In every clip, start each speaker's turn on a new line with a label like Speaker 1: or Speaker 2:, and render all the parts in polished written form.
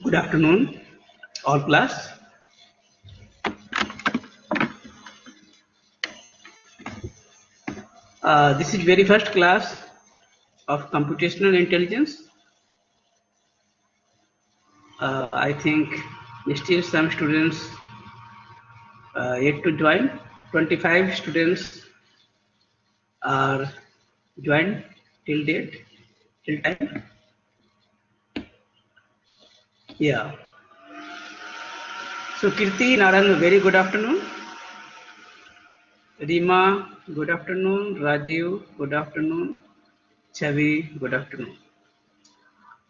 Speaker 1: Good afternoon, all class. This is very first class of computational intelligence. I think still some students yet to join. 25 students are joined till date, till time. Yeah. So Kirti, Naran, very good afternoon. Rima, good afternoon. Rajiv, good afternoon. Chavi, good afternoon.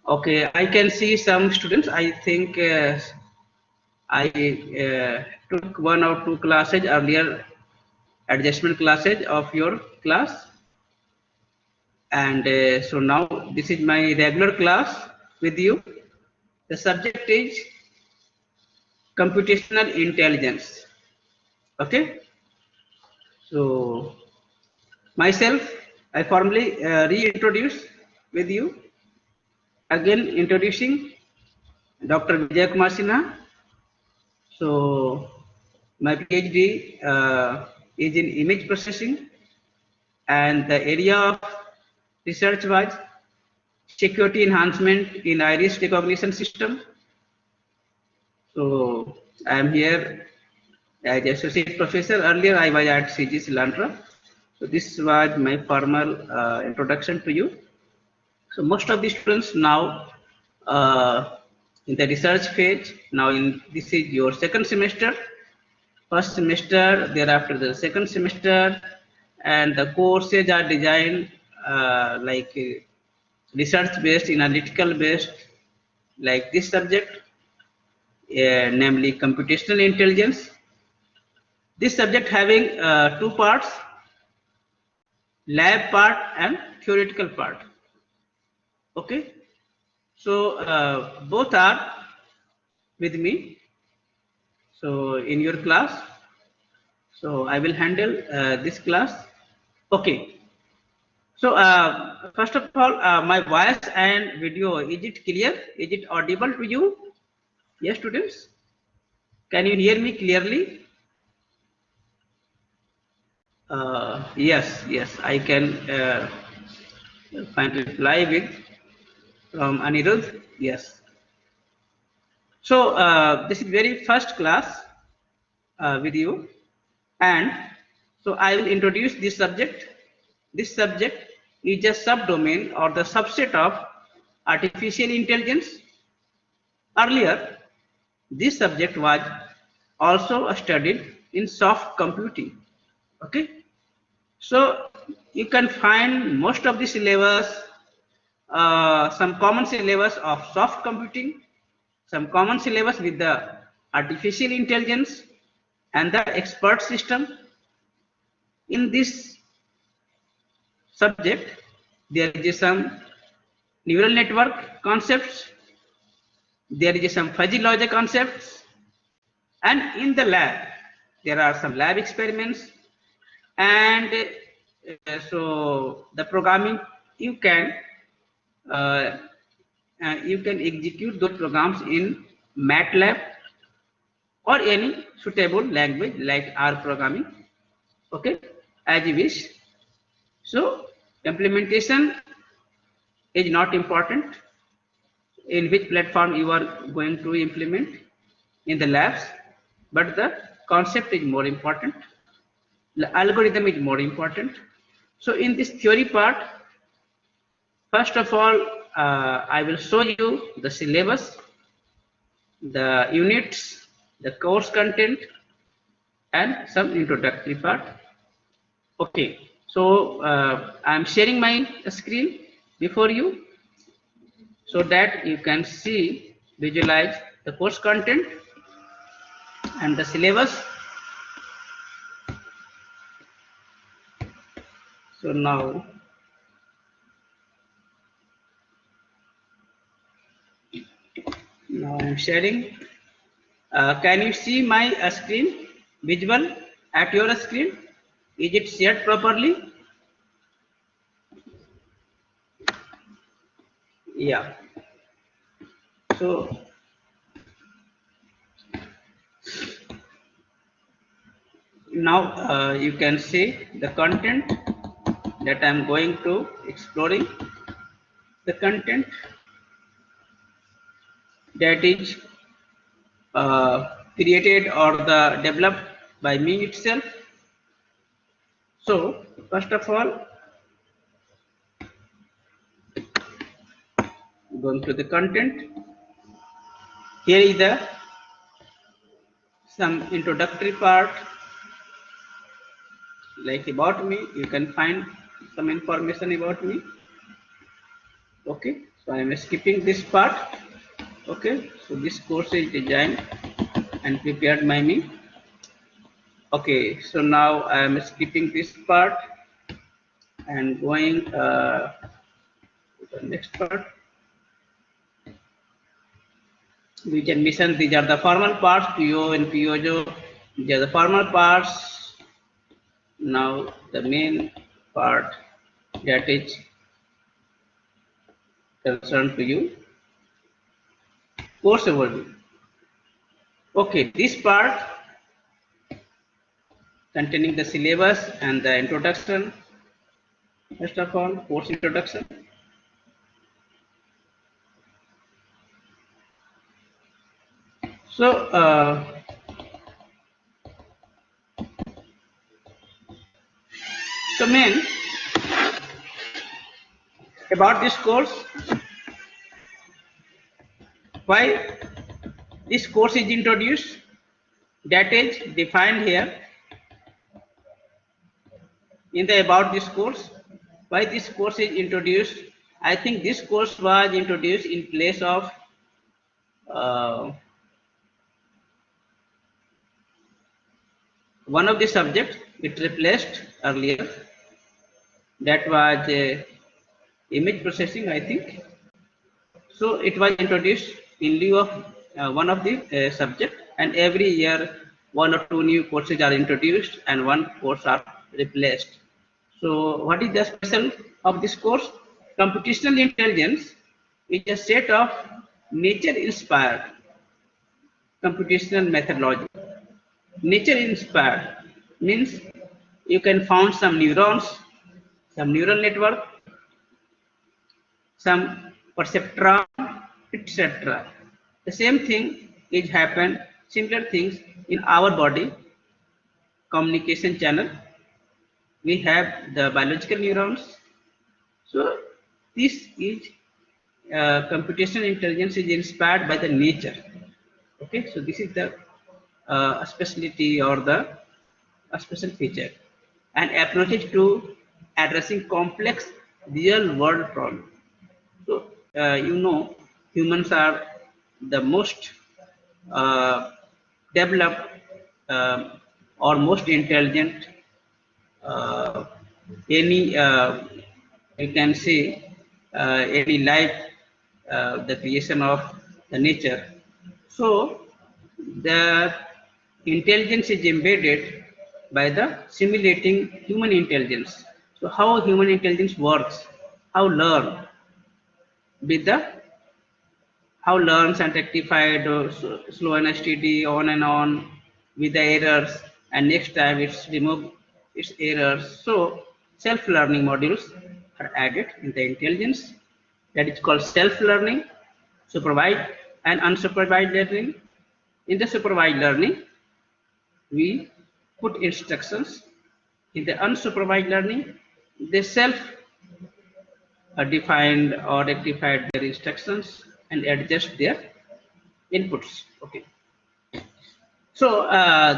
Speaker 1: Okay, I can see some students. I think I took one or two classes earlier, adjustment classes of your class, and so now this is my regular class with you. The subject is computational intelligence. Okay, so myself, I formally reintroduce with you, again introducing Dr. Vijay Kumar Sinha. So my PhD is in image processing, and the area of research was security enhancement in iris recognition system. So I am here as associate professor. Earlier I was at CG Silantra. So this was my formal introduction to you. So most of the students now in the research phase. Now this is your second semester. First semester, thereafter the second semester, and the courses are designed like research based, analytical based, like this subject, namely computational intelligence. This subject having two parts, lab part and theoretical part. Okay, so both are with me. So in your class, so I will handle this class. Okay. So first of all, my voice and video, is it clear? Is it audible to you? Yes, students? Can you hear me clearly? Yes, I can find reply with from Anirudh. Yes. So this is very first class with you, and so I will introduce this subject. This subject is a subdomain or the subset of artificial intelligence. Earlier, this subject was also studied in soft computing. Okay, so you can find most of the syllabus, some common syllabus of soft computing, some common syllabus with the artificial intelligence and the expert system. In this subject, there is some neural network concepts, there is some fuzzy logic concepts, and in the lab, there are some lab experiments, and so the programming uh, you can execute those programs in MATLAB or any suitable language like R programming. Okay, as you wish. So implementation is not important in which platform you are going to implement in the labs, but the concept is more important. The algorithm is more important. So in this theory part, first of all, I will show you the syllabus, the units, the course content, and some introductory part. Okay, so I'm sharing my screen before you so that you can see, visualize the course content and the syllabus. So now I'm sharing. Can you see my screen visual at your screen? Is it shared properly? Yeah. So Now you can see the content that I'm going to exploring. The content that is created or the developed by me itself. So first of all, going to the content. Here is the some introductory part, like about me. You can find some information about me. Okay, so I am skipping this part. Okay, so this course is designed and prepared by me. Okay, so now I am skipping this part and going to the next part. Vision mission, these are the formal parts, PO and POJO, these are the formal parts. Now the main part that is concerned to you, course overview. Okay, this part containing the syllabus and the introduction. First of all, course introduction. So main about this course, why this course is introduced, that is defined here in the about this course. Why this course is introduced? I think this course was introduced in place of one of the subjects it replaced earlier. That was image processing, I think. So it was introduced in lieu of one of the subject, and every year one or two new courses are introduced and one course are replaced. So what is the special of this course? Computational intelligence is a set of nature-inspired computational methodology. Nature-inspired means you can found some neurons, some neural network, some perceptron, etc. The same thing is happened, similar things in our body, communication channel. We have the biological neurons. So this is computational intelligence is inspired by the nature. Okay, so this is the specialty or the a special feature, and approaches to addressing complex real world problems. So humans are the most developed or most intelligent uh, any you can say any life, the creation of the nature. So the intelligence is embedded by the simulating human intelligence. So how human intelligence works, how learn with the how learns and rectified slow and steady on and on with the errors, and next time it's remove its errors. So self-learning modules are added in the intelligence, that is called self-learning, supervised and unsupervised learning. In the supervised learning, we put instructions. In the unsupervised learning, they self defined or rectified their instructions and adjust their inputs. Okay. So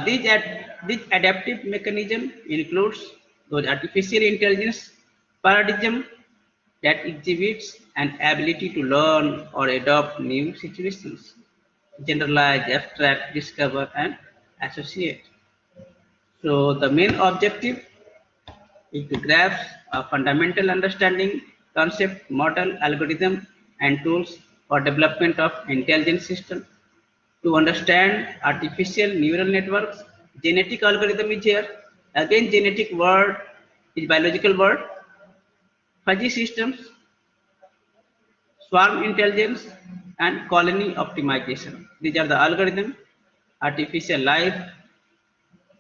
Speaker 1: this adaptive mechanism includes those artificial intelligence paradigm that exhibits an ability to learn or adopt new situations, generalize, abstract, discover, and associate. So the main objective is to grasp a fundamental understanding, concept, model, algorithm, and tools for development of intelligent system. To understand artificial neural networks, genetic algorithm is here. Again, genetic word is biological word. Fuzzy systems, swarm intelligence, and colony optimization. These are the algorithm, artificial life,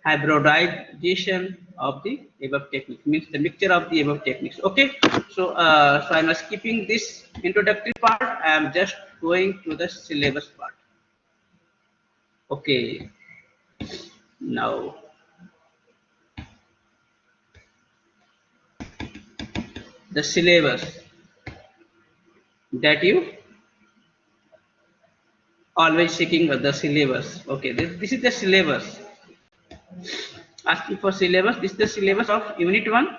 Speaker 1: hybridization of the above techniques, means the mixture of the above techniques. Okay, so so I'm skipping this introductory part. I am just going to the syllabus part. Okay, now the syllabus that you always seeking the syllabus. Okay, this is the syllabus. Asking for syllabus. This is the syllabus of Unit 1.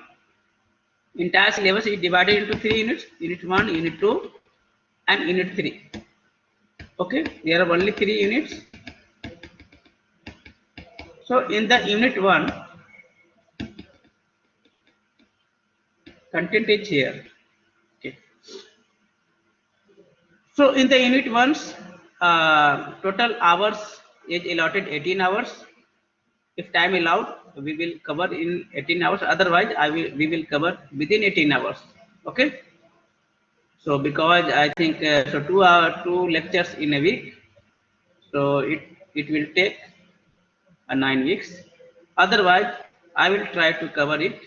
Speaker 1: Entire syllabus is divided into 3 units: Unit 1, Unit 2, and Unit 3. Okay, there are only 3 units. So in the Unit 1, content is here. Okay. So in the Unit 1's total hours is allotted 18 hours. If time allowed, we will cover in 18 hours. Otherwise, we will cover within 18 hours. Okay. So because I think so 2 lectures in a week, so it will take 9 weeks. Otherwise, I will try to cover it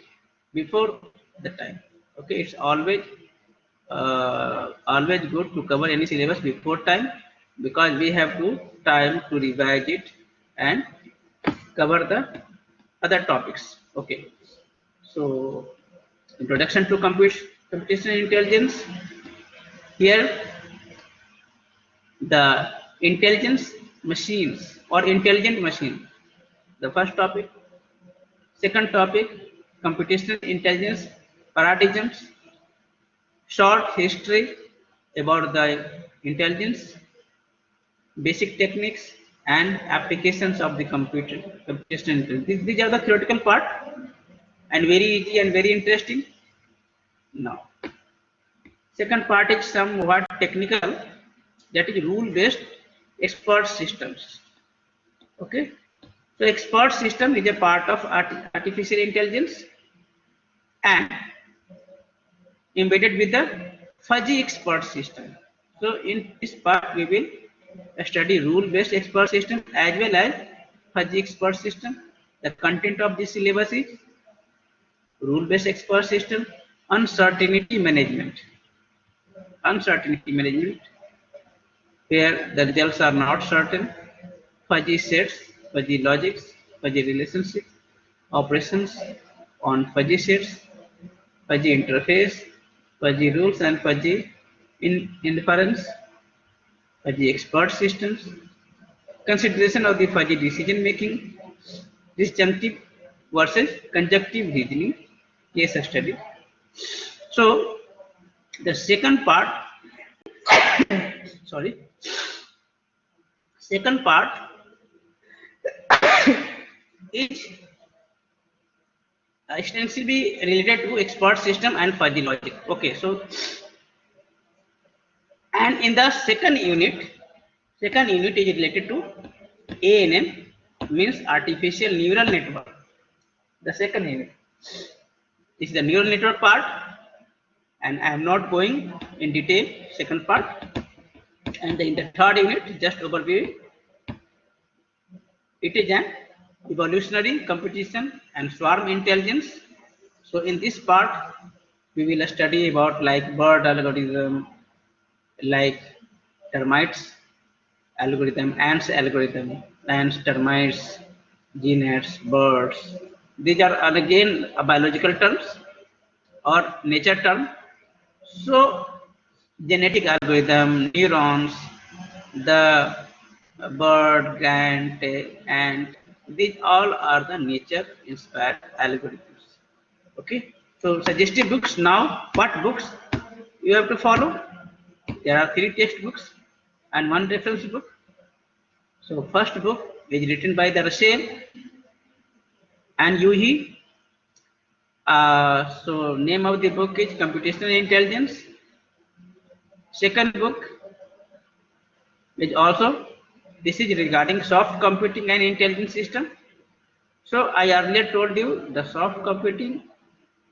Speaker 1: before the time. Okay, it's always good to cover any syllabus before time, because we have to time to revise it and cover the other topics. Okay, so introduction to computational intelligence. Here the intelligence machines or intelligent machine, the first topic. Second topic, computational intelligence paradigms, short history about the intelligence, basic techniques and applications of the computational intelligence. These are the theoretical part and very easy and very interesting. Now, second part is somewhat technical, that is rule-based expert systems. Okay, so expert system is a part of artificial intelligence and embedded with the fuzzy expert system. So in this part we will study rule-based expert system as well as fuzzy expert system. The content of this syllabus is rule-based expert system, uncertainty management. Uncertainty management, where the results are not certain, fuzzy sets, fuzzy logics, fuzzy relationships, operations on fuzzy sets, fuzzy interface, fuzzy rules and fuzzy inference, fuzzy expert systems, consideration of the fuzzy decision making, disjunctive versus conjunctive reasoning, case study. So the second part, sorry, second part is extensively related to expert system and fuzzy logic. Okay, so and in the second unit is related to ANN, means artificial neural network. The second unit is the neural network part, and I am not going in detail second part. And in the third unit, just overview, it is an evolutionary computation and swarm intelligence. So in this part, we will study about like bird algorithm, like termites algorithm, ants algorithm, ants, termites, genets, birds. These are again biological terms or nature term. So genetic algorithm, neurons, the bird, and these all are the nature inspired algorithms. Okay, so suggestive books. Now what books you have to follow? There are 3 textbooks and 1 reference book. So first book is written by the Russell and Yuhi. So name of the book is Computational Intelligence. Second book is also, this is regarding soft computing and intelligence system. So I earlier told you the soft computing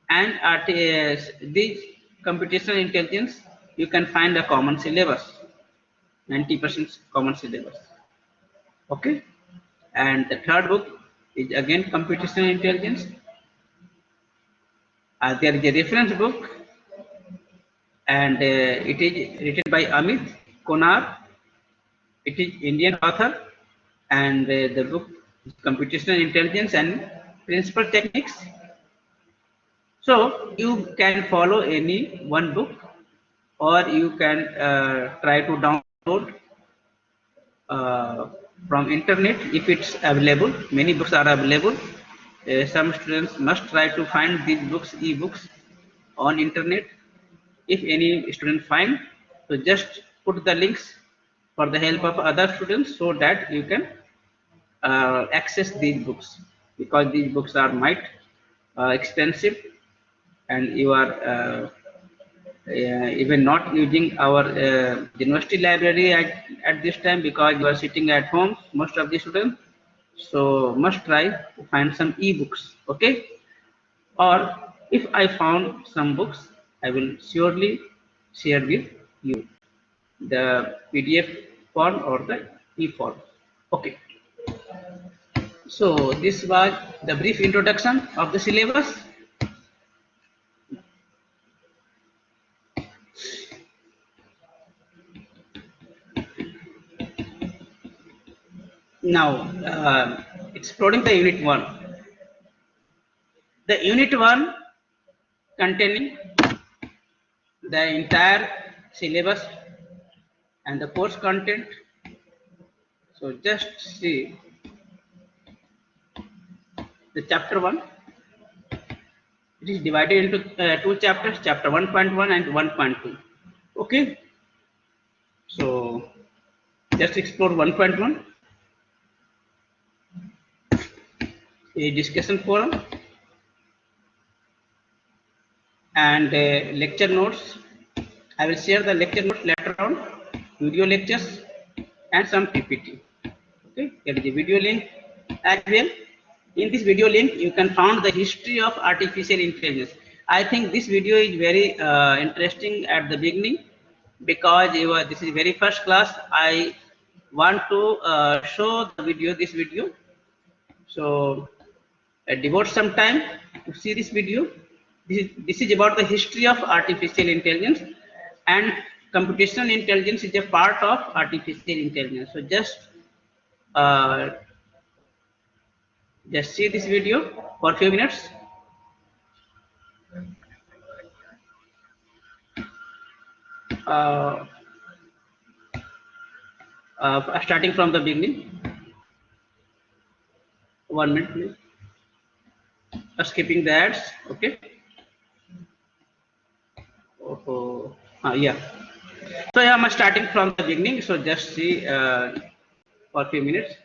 Speaker 1: and this computational intelligence, you can find a common syllabus, 90% common syllabus. Okay, and the third book is again computational intelligence. There is a reference book, and it is written by Amit Konar. It is Indian author, and the book is Computational Intelligence and Principal Techniques. So you can follow any one book, or you can try to download uh, from internet if it's available. Many books are available. Some students must try to find these books, e-books, on internet. If any student find, so just put the links for the help of other students so that you can access these books, because these books are might expensive, and you are even not using our university library at this time, because you are sitting at home, most of the students. So must try to find some e-books. Okay, or if I found some books, I will surely share with you the PDF form or the e form. Okay, so this was the brief introduction of the syllabus. Now, exploring the unit 1. The unit 1 containing the entire syllabus and the course content. So just see the chapter 1. It is divided into two chapters, chapter 1.1 and 1.2. Okay, so just explore 1.1, a discussion forum, and lecture notes. I will share the lecture notes later on, video lectures, and some PPT. Okay, there is a video link as well. In this video link, you can find the history of artificial intelligence. I think this video is very interesting at the beginning, because this is very first class. I want to show the video, this video. So devote some time to see this video. This is about the history of artificial intelligence, and computational intelligence is a part of artificial intelligence. So uh, just see this video for a few minutes. Uh, Starting from the beginning. 1 minute, please. Skipping the ads. Okay. Oh, yeah. So yeah, I'm starting from the beginning. So just see for a few minutes.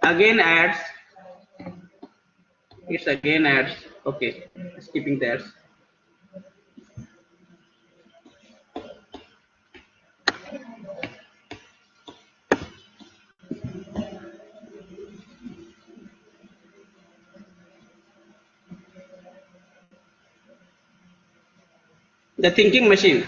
Speaker 1: Again ads. It's again ads. Okay. Skipping the ads. The thinking machine.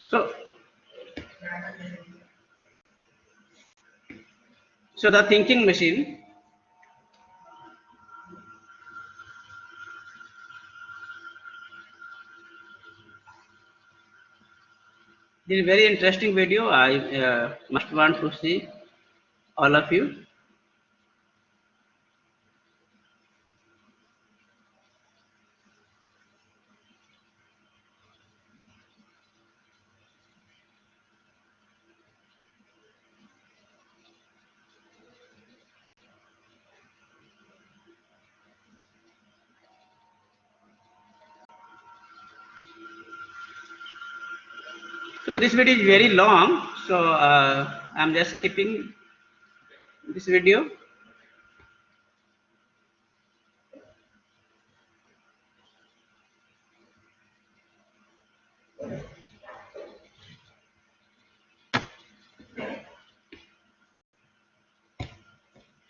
Speaker 1: So, so the thinking machine. This is very interesting video. I must want to see all of you. This video is very long, so I'm just skipping this video.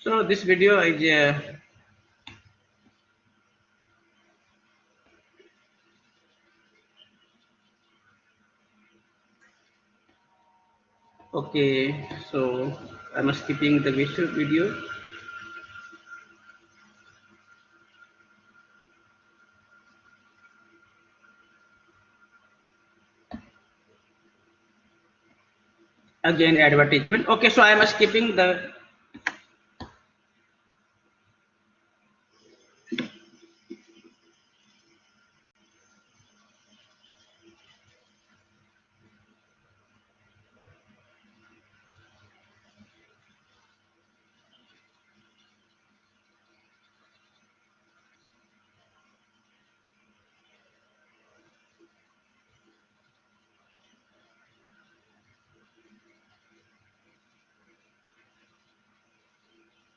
Speaker 1: So this video is okay. So I'm skipping the video. Again, advertisement. Okay, so I'm skipping the.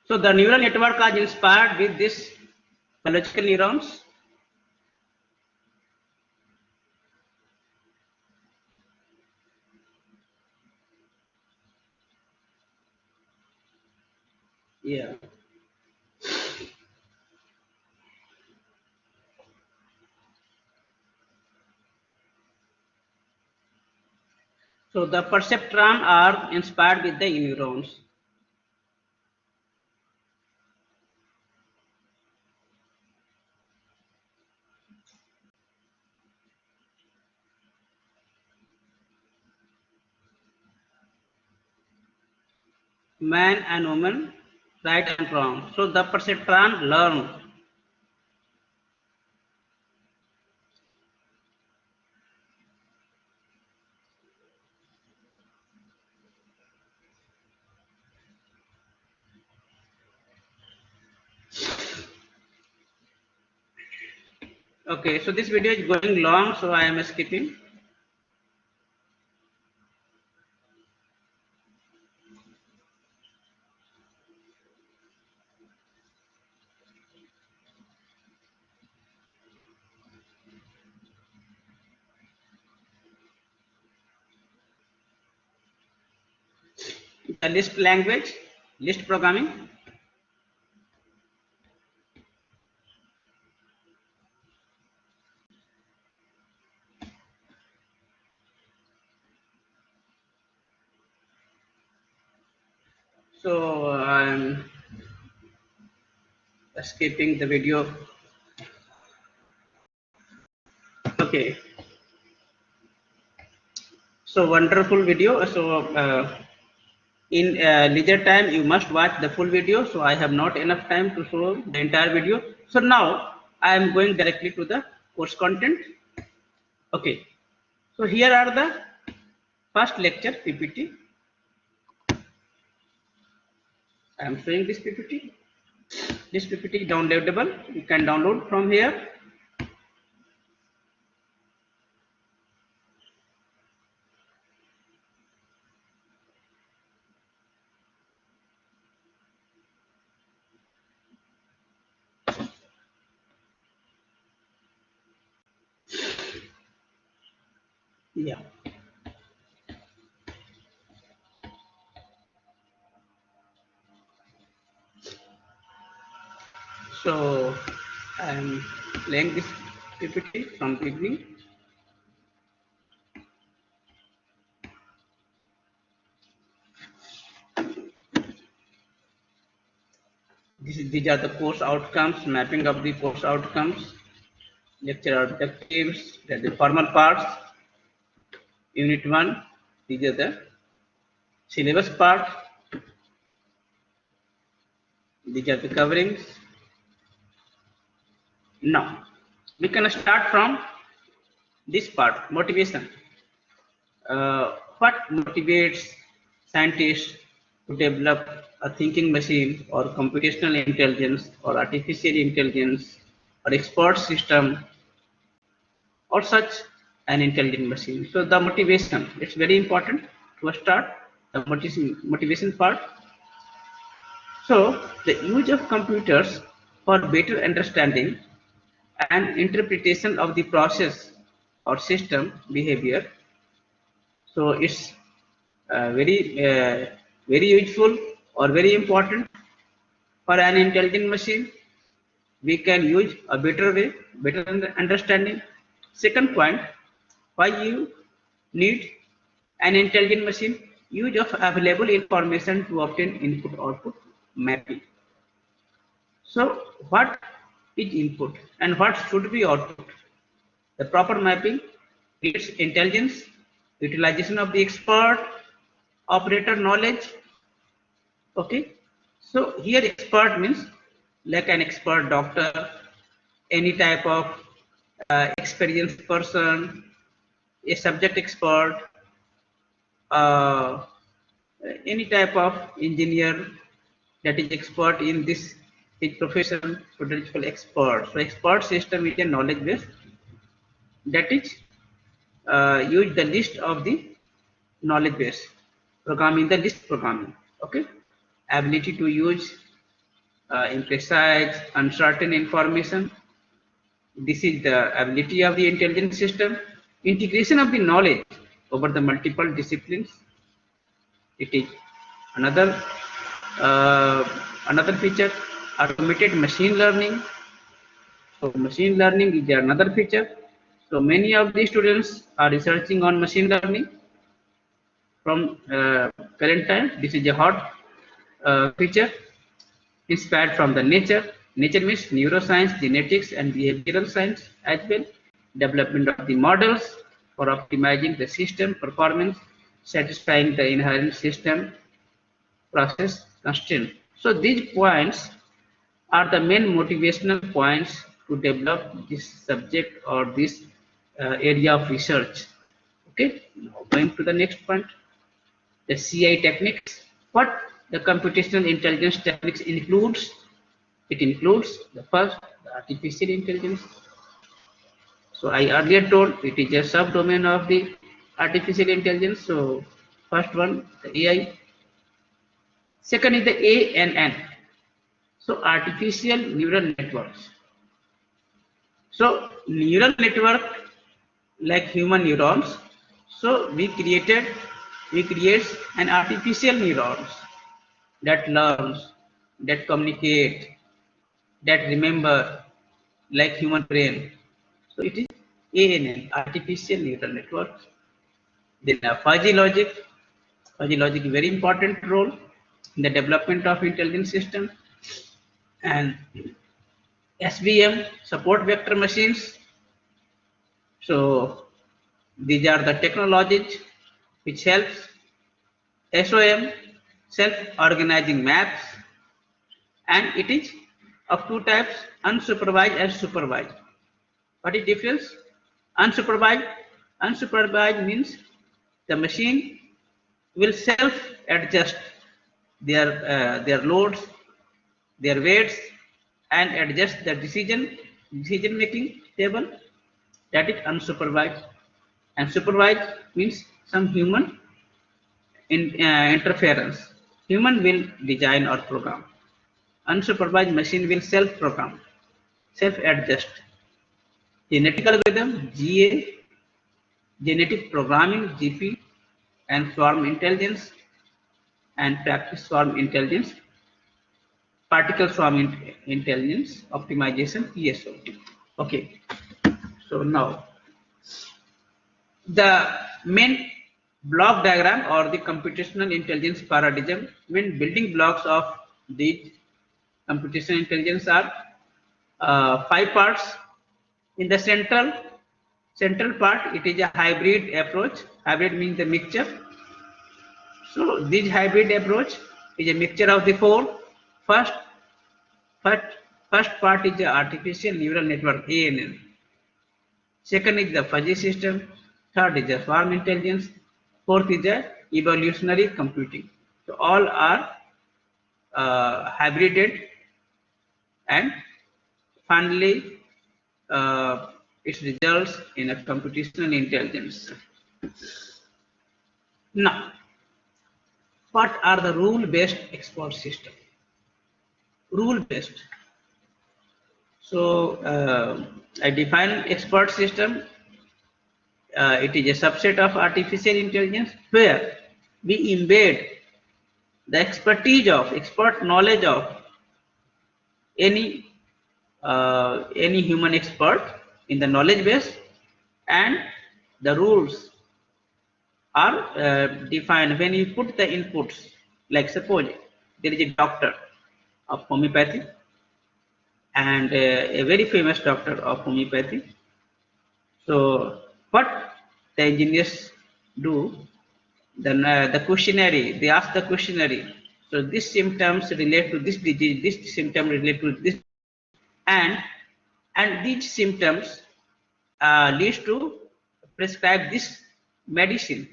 Speaker 1: So the neural network is inspired with this biological neurons. Yeah. So the perceptron are inspired with the neurons. Man and woman, right and wrong. So the perceptron learn. Okay, so this video is going long, so I am skipping. The Lisp language, Lisp programming. So I'm skipping the video. Okay. So wonderful video. So in leisure time, you must watch the full video. So I have not enough time to show the entire video. So now I am going directly to the course content. Okay. So here are the first lecture PPT. I am showing this PPT. This PPT is downloadable. You can download from here. Yeah. So I am playing this PPT from beginning. These are the course outcomes, mapping of the course outcomes, lecture objectives, the formal parts, unit 1, these are the syllabus part, these are the coverings. Now, we can start from this part, motivation. What motivates scientists to develop a thinking machine or computational intelligence or artificial intelligence or expert system or such an intelligent machine. So the motivation, it's very important to start the motivation part. So the use of computers for better understanding and interpretation of the process or system behavior. So it's very useful or very important for an intelligent machine. We can use a better way, better understanding. Second point, why you need an intelligent machine? Use of available information to obtain input-output mapping. So what is input and what should be output? The proper mapping creates intelligence, utilization of the expert, operator knowledge. Okay, so here expert means like an expert doctor, any type of experienced person, a subject expert, uh, any type of engineer that is expert in this his profession, so that is called expert. So expert system is a knowledge base that is use the list of the knowledge base programming, the list programming. Okay, ability to use imprecise, uncertain information. This is the ability of the intelligent system. Integration of the knowledge over the multiple disciplines. It is another uh, another feature. Automated machine learning. So machine learning is another feature. So many of the students are researching on machine learning from current time. This is a hot feature inspired from the nature. Nature means neuroscience, genetics, and behavioral science as well. Development of the models for optimizing the system performance, satisfying the inherent system process constraint. So these points are the main motivational points to develop this subject or this area of research. Okay, now going to the next point, the CI techniques. What the computational intelligence techniques includes? It includes the first, the artificial intelligence. So I earlier told it is a subdomain of the artificial intelligence. So first one, the AI. Second is the ANN. So artificial neural networks. So neural network like human neurons. So we create an artificial neurons that learns, that communicate, that remember like human brain. So it is ANN, artificial neural network. Then fuzzy logic. Fuzzy logic is very important role in the development of intelligent system. And SVM, support vector machines. So these are the technologies which helps SOM, self-organizing maps, and it is of two types, unsupervised and supervised. What is difference? Unsupervised. Unsupervised means the machine will self-adjust their loads, their weights, and adjust the decision making table. That is unsupervised. And supervised means some human interference. Human will design or program. Unsupervised machine will self-program, self-adjust. Genetic algorithm, GA, genetic programming, GP, and swarm intelligence, and practice swarm intelligence, particle swarm intelligence, optimization, PSO. Okay, so now the main block diagram or the computational intelligence paradigm, main building blocks of the computational intelligence are 5 parts. In the central part, it is a hybrid approach. Hybrid means the mixture. So this hybrid approach is a mixture of the 4. First part is the artificial neural network, ANN. Second is the fuzzy system. Third is the swarm intelligence. Fourth is the evolutionary computing. So all are hybrided, and finally it results in a computational intelligence. Now, what are the rule-based expert system? Rule-based. So I define expert system. It is a subset of artificial intelligence where we embed the expert knowledge of any human expert in the knowledge base, and the rules are defined when you put the inputs. Like suppose there is a doctor of homeopathy and a very famous doctor of homeopathy. So what the engineers do, then the questionnaire, they ask the questionnaire. So these symptoms relate to this disease, this symptom relate to this, and these symptoms leads to prescribe this medicine.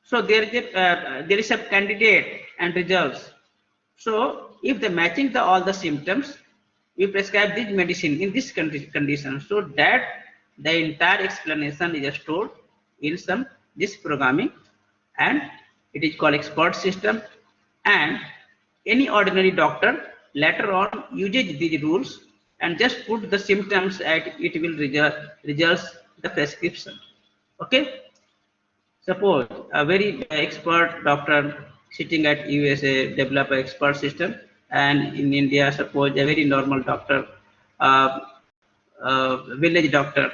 Speaker 1: So there is a candidate and results. So if they matching all the symptoms, we prescribe this medicine in this condition. So that the entire explanation is stored in this programming, and it is called expert system. And any ordinary doctor later on uses these rules and just put the symptoms, and it will results the prescription. Okay. Suppose a very expert doctor sitting at USA develop an expert system, and in India, suppose a very normal doctor, village doctor.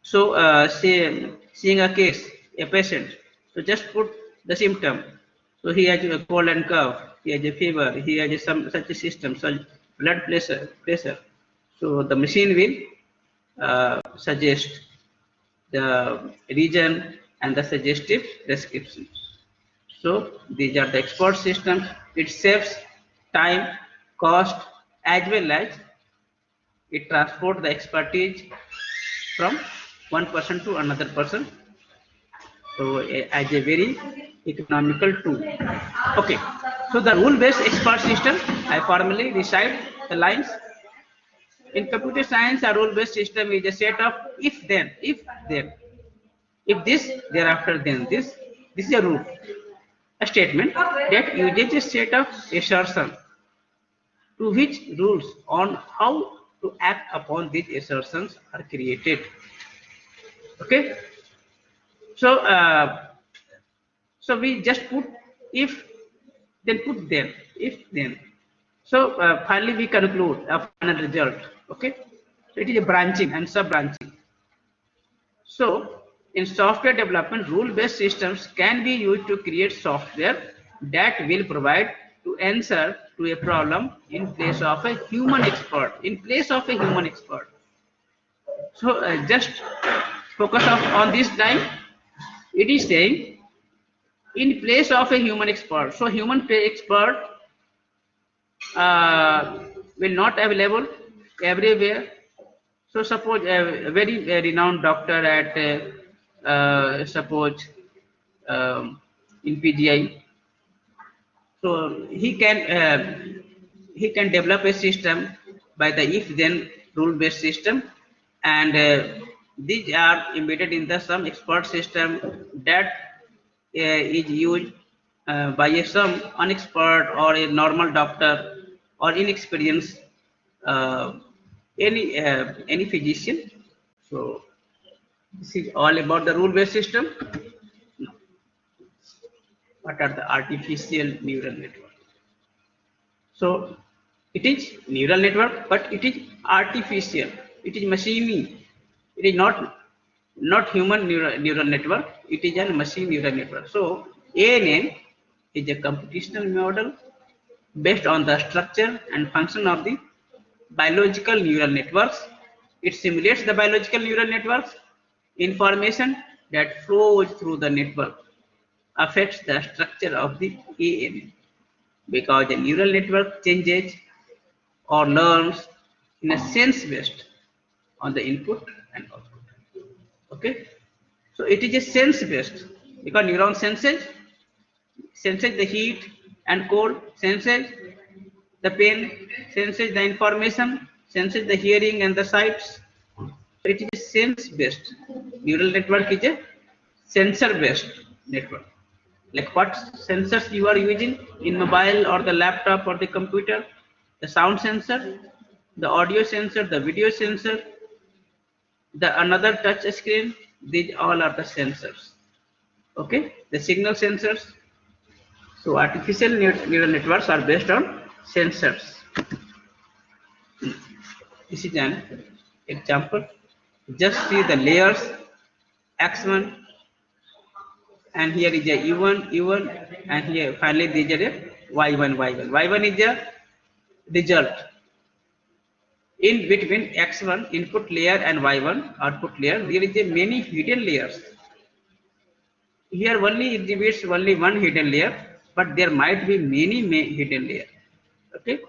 Speaker 1: So seeing a case, a patient, so just put the symptom. So he has a cold and cough, he has a fever, he has such a system, such blood pressure. So the machine will suggest the region and the suggestive description. So these are the expert systems. It saves time, cost, as well as it transports the expertise from one person to another person. So as a very economical tool. Okay. So the rule-based expert system, I formally recite the lines. In computer science, a rule-based system is a set of if then, if this, thereafter then this. This is a rule, a statement that uses a set of assertions to which rules on how to act upon these assertions are created. Okay. So so we just put if, then put then, if then. So finally we conclude a final result. Okay. So it is a branching and sub-branching. So in software development, rule-based systems can be used to create software that will provide to answer to a problem in place of a human expert. In place of a human expert. So just focus on this line. It is saying in place of a human expert. So human expert will not available everywhere. So suppose a very renowned doctor at suppose in PGI. So he can develop a system by the if-then rule-based system, and these are embedded in the some expert system that is used by some unexpert or a normal doctor or inexperienced any physician. So this is all about the rule-based system. Now, what are the artificial neural network? So it is neural network, but it is artificial. It is machine. It is not human neural network. It is a machine neural network. So ANN is a computational model based on the structure and function of the biological neural networks. It simulates the biological neural networks. Information that flows through the network affects the structure of the ANN, because the neural network changes or learns in a sense based on the input and output. Okay, so it is a sense based because neuron senses the heat and cold, senses the pain, senses the information, senses the hearing and the sights. So it is a sense-based. Neural network is a sensor-based network. Like what sensors you are using in mobile or the laptop or the computer, the sound sensor, the audio sensor, the video sensor, the another touch screen, these all are the sensors. Okay, the signal sensors. So artificial neural networks are based on sensors. This is an example. Just see the layers x1, and here is a u1, u1, and here finally these are a y1, y1. Y1 is a result. In between x1 input layer and y1 output layer, there is a many hidden layers. Here only exhibits only one hidden layer, but there might be many hidden layers. Okay,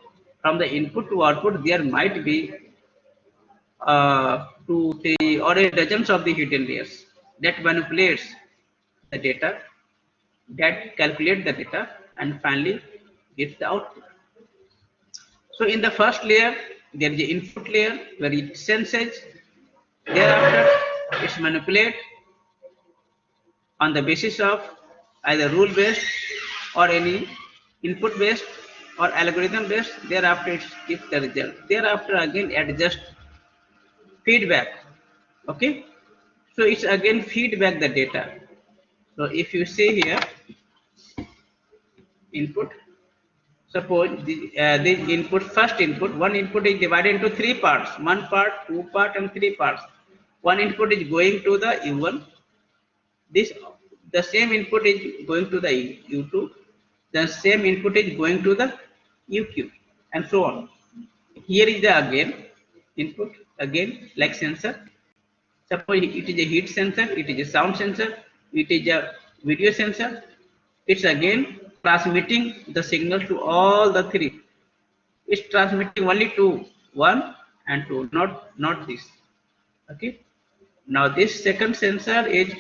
Speaker 1: from the input to output, there might be 2, 3, or a dozens of the hidden layers that manipulates the data, that calculate the data, and finally gives the output. So in the first layer, there is the input layer where it senses. Thereafter, it's manipulate on the basis of either rule based or any input based or algorithm based. Thereafter, it gives the result. Thereafter, again adjust feedback. Okay, so it's again feedback the data. So if you see here input, suppose the input, first input, one input is divided into three parts, one part, two part, and three parts. One input is going to the u1, this the same input is going to the u2, the same input is going to the uq, and so on. Here is the again input, again like sensor. Suppose it is a heat sensor, it is a sound sensor, it is a video sensor. It's again transmitting the signal to all the three. It's transmitting only to 1 and 2, not this. Okay. Now this second sensor is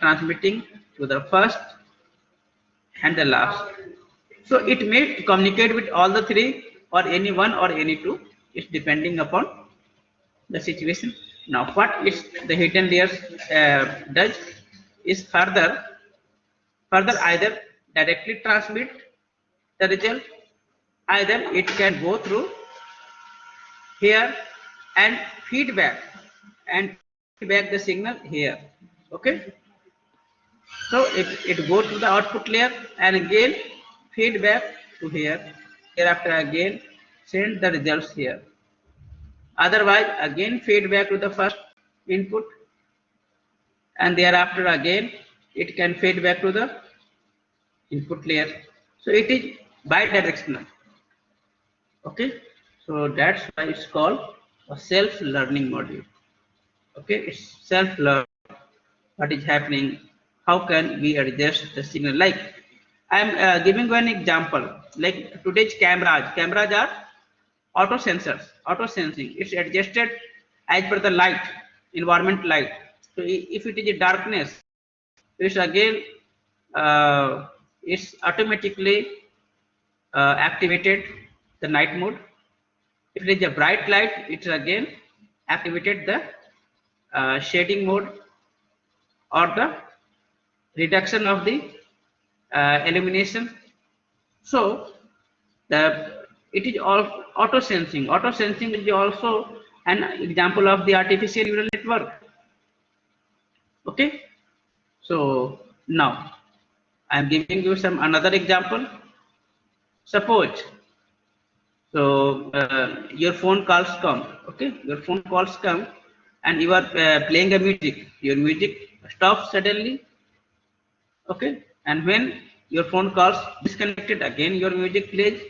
Speaker 1: transmitting to the first and the last. So it may communicate with all the three or any one or any two. It's depending upon the situation. Now what is the hidden layers does is further either directly transmit the result, either it can go through here and feedback the signal here. Okay, so it go to the output layer and again feedback to here. Thereafter again send the results here. Otherwise again feedback to the first input, and thereafter again it can feed back to the input layer. So it is bidirectional. Okay, so that's why it's called a self-learning module. Okay, it's self-learn what is happening, how can we adjust the signal. Like I am giving one example, like today's cameras are auto sensors, auto sensing. It's adjusted as per the light, environment light. So if it is a darkness, it's again it's automatically activated the night mode. If it is a bright light, it's again activated the shading mode or the reduction of the illumination. So it is all auto sensing. Auto sensing is also an example of the artificial neural network. Okay, so now I am giving you some another example. Suppose your phone calls come. Okay, your phone calls come and you are playing a music. Your music stops suddenly. Okay, and when your phone calls disconnected, again your music plays.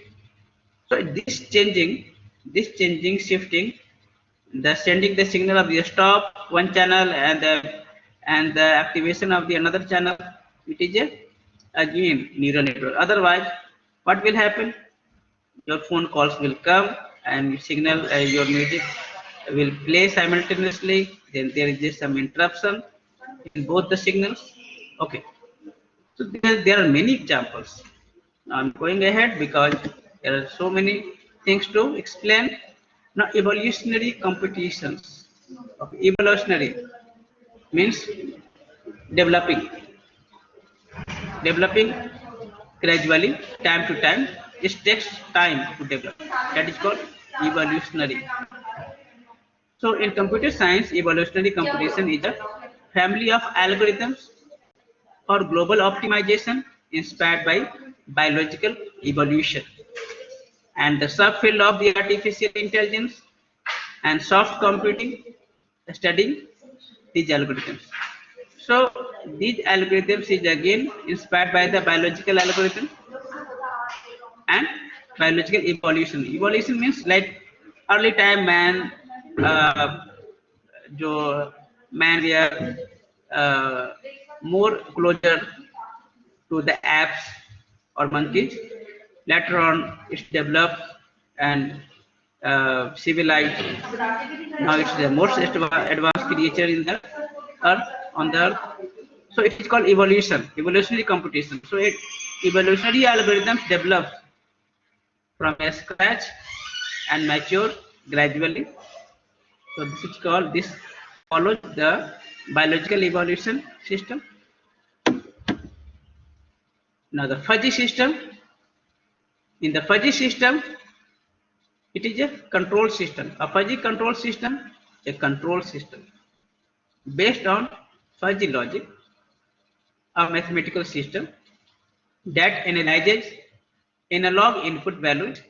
Speaker 1: So this changing, shifting, the sending the signal of the stop one channel and the activation of the another channel, it is a again neural network. Otherwise, what will happen? Your phone calls will come and signal your music will play simultaneously. Then there is just some interruption in both the signals. Okay, so there are many examples. I'm going ahead because there are so many things to explain. Now evolutionary competitions. Okay. Evolutionary means developing, developing gradually, time to time. It takes time to develop. That is called evolutionary. So in computer science, evolutionary computation is a family of algorithms for global optimization inspired by biological evolution, and the subfield of the artificial intelligence and soft computing studying these algorithms. So these algorithms is again inspired by the biological algorithm and biological evolution. Evolution means like early time man, जो man were more closer to the apes or monkeys. Later on, it's developed and civilized. Now it's the most advanced creature in the earth, on the earth. So it is called evolution, evolutionary computation. So evolutionary algorithms developed from a scratch and mature gradually. So this is called, this follows the biological evolution system. Now the fuzzy system. In the fuzzy system, it is a control system. A fuzzy control system, a control system based on fuzzy logic, a mathematical system that analyzes analog input values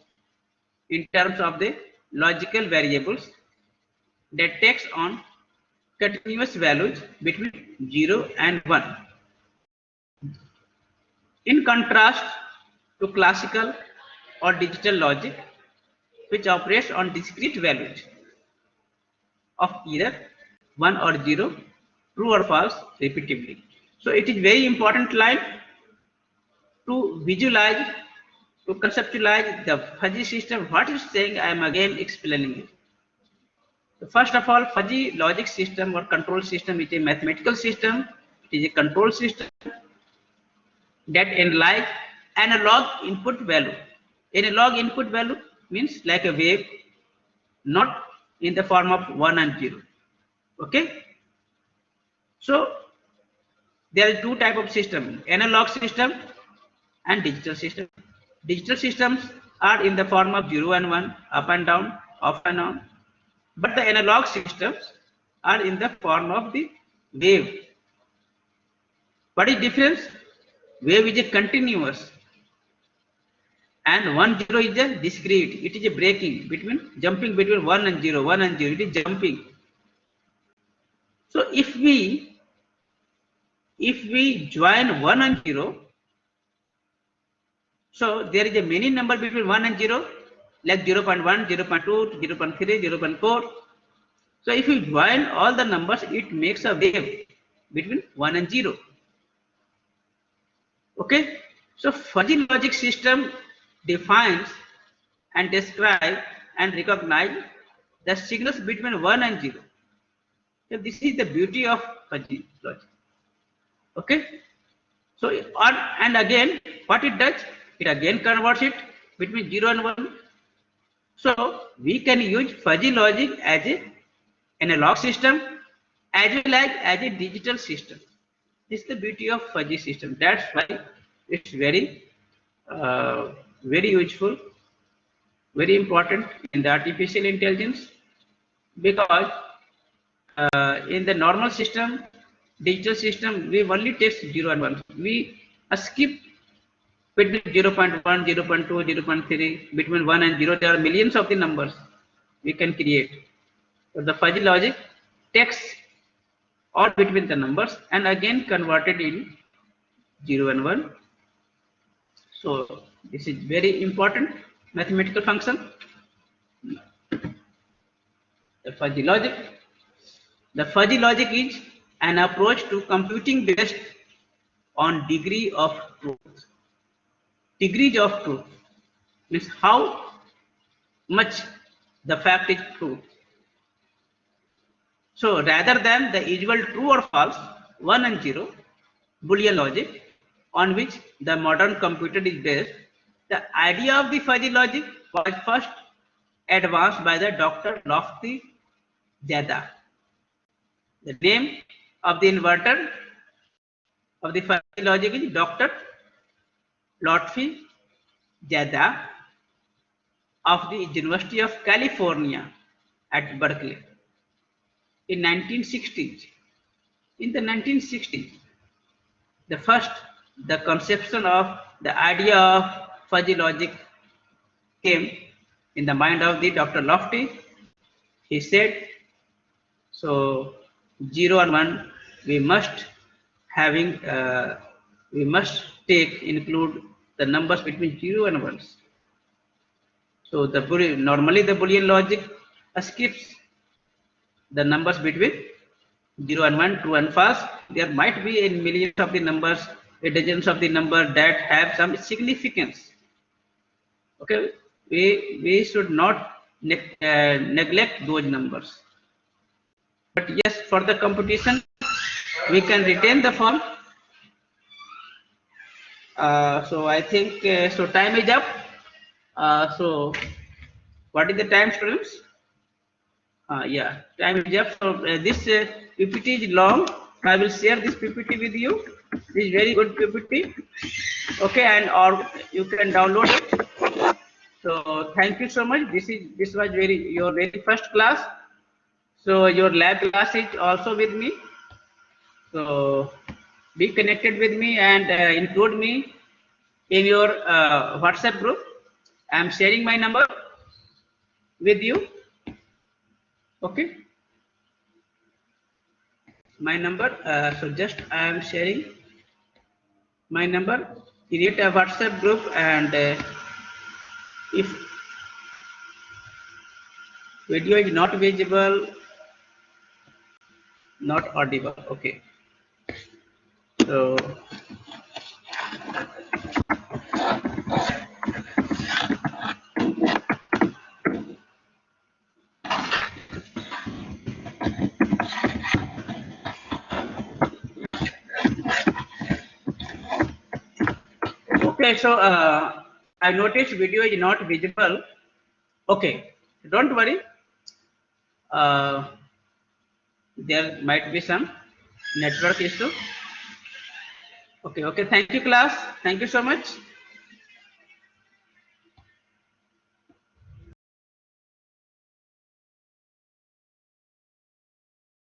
Speaker 1: in terms of the logical variables that takes on continuous values between 0 and 1. In contrast to classical or digital logic, which operates on discrete values of either 1 or 0, true or false repeatedly. So it is very important line to visualize, to conceptualize the fuzzy system. What is saying, I am again explaining it. So first of all, fuzzy logic system or control system is a mathematical system. It is a control system that analyze analog input value. Analog input value means like a wave, not in the form of 1 and 0. Okay. So there are two type of system: analog system and digital system. Digital systems are in the form of 0 and 1, up and down, off and on. But the analog systems are in the form of the wave. What is difference? Wave is a continuous and 1 0 is a discrete. It is a breaking between, jumping between 1 and 0, 1 and 0. It is jumping. So if we join 1 and 0, so there is a many number between 1 and 0, like 0.1, 0.2, 0.3, 0.4. So if you join all the numbers, it makes a wave between 1 and 0. Okay. So fuzzy logic system defines and describe and recognize the signals between 1 and 0. So this is the beauty of fuzzy logic. Okay. So and again, what it does, it again converts it between 0 and 1. So we can use fuzzy logic as a analog system as well as a digital system. This is the beauty of fuzzy system. That's why it's very very useful, very important in the artificial intelligence, because in the normal system, digital system, we only take 0 and 1. We skip between 0.1, 0.2, 0.3, between 1 and 0. There are millions of the numbers we can create. But the fuzzy logic takes all between the numbers and again converted in 0 and 1. So this is very important mathematical function. The fuzzy logic. The fuzzy logic is an approach to computing based on degree of truth. Degrees of truth means how much the fact is true. So rather than the usual true or false, 1 and 0, Boolean logic on which the modern computer is based, the idea of the fuzzy logic was first advanced by the Dr. Lotfi Zada The name of the inventor of the fuzzy logic is Dr. Lotfi Jada of the University of California at Berkeley in 1960s. In the 1960s, the conception of the idea of fuzzy logic came in the mind of the Dr. Lofty. He said, so 0 and 1 we must include the numbers between 0 and 1s. So normally the Boolean logic skips the numbers between 0 and 1, true and false. There might be in millions of the numbers, dozens of the number that have some significance. Okay, we should not neglect those numbers. But yes, for the competition, we can retain the form. So I think so. Time is up. So what is the time, students? Yeah, time is up. So this PPT is long. I will share this PPT with you. This is very good PPT. Okay, and or you can download it. So thank you so much. This was your very first class. So your lab class is also with me. So be connected with me and include me in your WhatsApp group. I am sharing my number with you. Okay. My number. So just I am sharing my number. Create a WhatsApp group, and if video is not visible, not audible. Okay. So okay, so I noticed video is not visible. Okay, don't worry. There might be some network issue. Okay, thank you class. Thank you so much.